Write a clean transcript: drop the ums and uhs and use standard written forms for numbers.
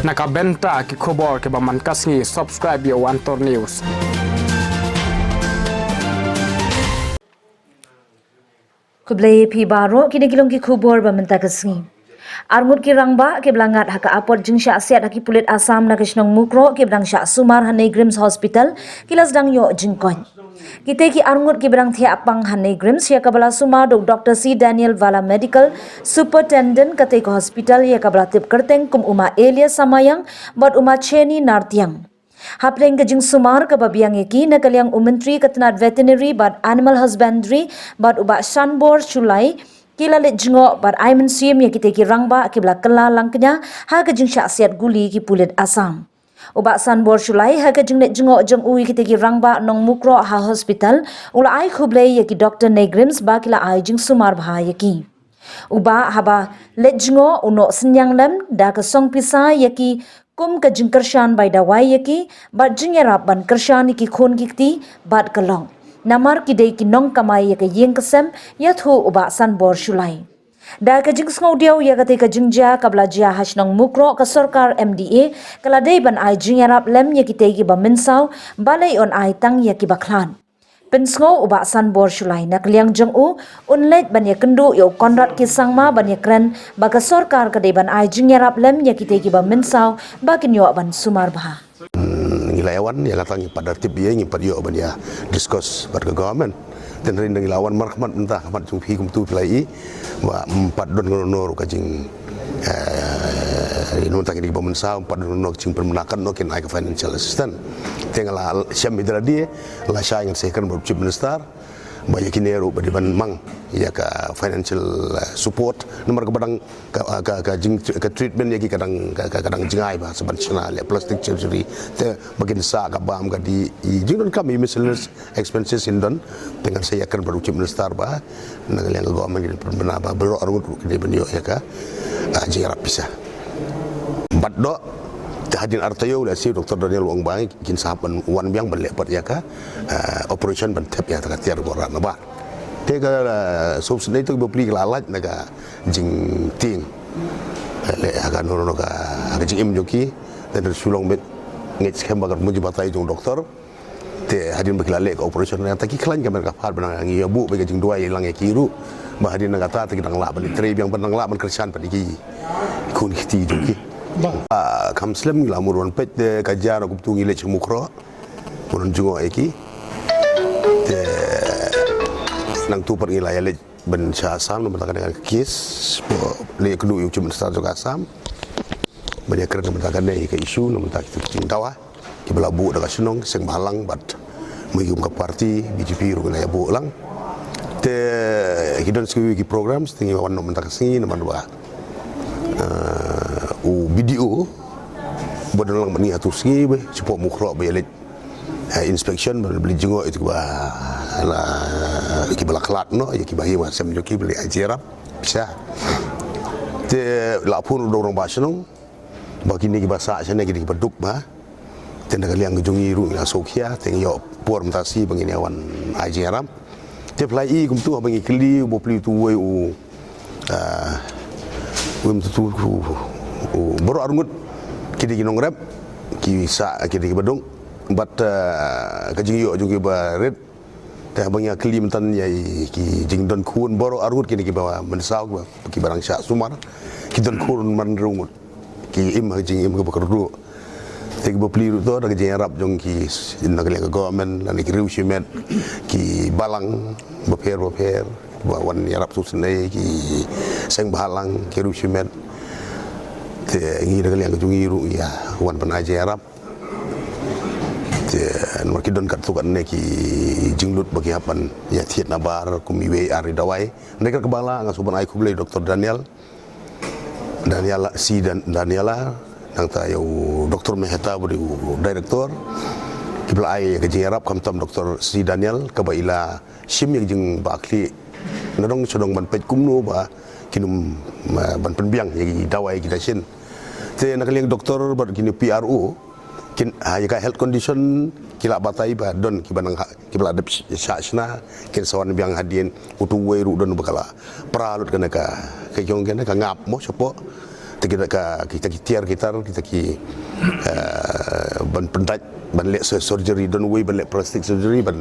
Nakabenta ki khobor ke baman kasngi subscribe yo Antor News. Kublai pi baro kini kilong ki khobor bamenta kasngi. Arngut ki rangba ke belangat haka apot jingsha asiat haki pulit Asam na kisnong mukro ke belang sya sumar hanai Grims Hospital kilas dang yo jingkon. Kita ki arngut ki berang thia apang hanai Grims ya kabala sumar dok Dr. C. Daniel Vala Medical Superintendent kate ko hospital ya kabala tip kerteng kum uma Elias Samayang bot uma Cheni Nartiang. Hapleng gajing sumar ke babiang eki na kaliang umentri ketenat veterinary bad animal husbandry bad uba Shanbor Chulai kila let jingo bar aimen sim ya kita ki rangba ki bla kela langknya ha ka jing sya siat guli ki pulit Asam uba san bor shulai ha ka jing let jingo jeng ui kita ki rangba nong mukro ha hospital ula ai khublei ya ki Dr. Negrims ba kila ai jing sumar bha ya ki uba haba let jingo uno senyang lem da ka song pisa ya ki kum ka jing kershan bai da wai ya ki ba jing ya rap ban kershan ki khon ki ti bat kalong namar kidei ki nong kamai ya ka yeng kesem ya thu uba san bor shulai da ka jing sngo diaw ya ka te ka jingja kabla jia hasnong mukro ka sarkar MDA kala dei ban ai jing yarap lem ya ki te ki ba minsaw balai on ai tang ya ki baklan pensngo uba san bor shulai na kliang jong u unlet ban ya kendu yo konrad ki sangma ban ya kren ba ka sarkar ka dei ban ai jing yarap lem ya ki te ki ba minsaw ba kin yo ban sumar bah Ngilawan yang katang pada tip dia ngi pada yo dia discuss pada government dan rin ngilawan marhamat entah mat jung pi kum tu plai wa empat don nor ka jing inu tak di pemen sa empat don nor jing permenakan no ken ai financial assistant tengala syam idra dia la sya yang second chief minister banyak kinero badi ban mang ya ka financial support nomor ke badang ka treatment ya ki kadang jingai ba sebenarnya ya plastic surgery te bagin sa ka bam ka di jingon kami miscellaneous expenses in don dengan saya akan baru chief minister ba nang yang government ni benar ba bero arut di benyo ya ka jingai pisah baddo hadin artayo la si Dr. Daniel Wong Bang kin sahaban wan biang balepat ya ka operation ban tap ya ta tiar boran ba te ka subsidi tu beli lalat naga jing ting le aga no ka jing im joki dan sulong met ngit kem bagar muji batai jong doktor te hadin beklale ka operation na ta ki klan ka mereka par benang ngi bu be jing dua ilang ya kiru ba hadin naga ta ki dang la ban tre biang benang la ban kersan pan ki kun ki joki kam slim la murwan pet de kajara kuptu ngile chumukro punon jungo eki te nang tu pergi la le ben sha Asam nomor dengan kes le kedu yu cuma start juga Asam banyak kerana mentakan dei ke isu nomor tak tu tawa ki belabu daga sunong seng balang bat muyum ka parti BJP ru la bu lang te hidon ski ki programs tingi wan nomor tak singi nomor dua video bodol lang mani atu singi be support mukro be le inspection beli jengo itu ba la ki bala klat no ya ki bahi wa sem joki beli ajerap bisa te la pun dorong basnong bagi ni ki basa sana ki beduk ba tenda kali yang jungi ru la sokia teng yo por mutasi bangini awan ajerap te plai kum tu bangi kli bo pli tu we u tu baru arngut kidi ginong rep ki sa kidi bedung bat kajing yo juga baret teh bangya kelim tan yai ki jing don kun boro arut kini ki bawa mensau ki barang syak sumar ki don kun man rungut ki im jing im ko bakardu te bo pliru to daga jing arab jong ki nagal ka government lan ki riu shimet ki balang beper wan yarab susne ki seng balang ki riu shimet te ngi dagal yang jungi ru ya wan panaje arab nomor kidon kat tukan ne ki jinglut bagi hapan ya thiet nabar kumiwe ari dawai mereka kebala ngasuban ai kublai Dr. Daniel si dan Daniela nang ta yo Dr. Mehta beri direktor kibla ai ke jerap kam tam Dr. Si Daniel kabaila sim yang jing bakli nadong sodong ban pet kumno ba kinum ban penbiang ya dawai kita sin te nakaliang doktor bar kini PRO kin ya health condition kila batai ba don kibanang kibla adep syasna kin sawan biang hadien utu weru don bakala pralut kana ka kayong kana ka ngap mo sopo kita tiar kita ban pendat ban lek surgery don way ban lek plastic surgery ban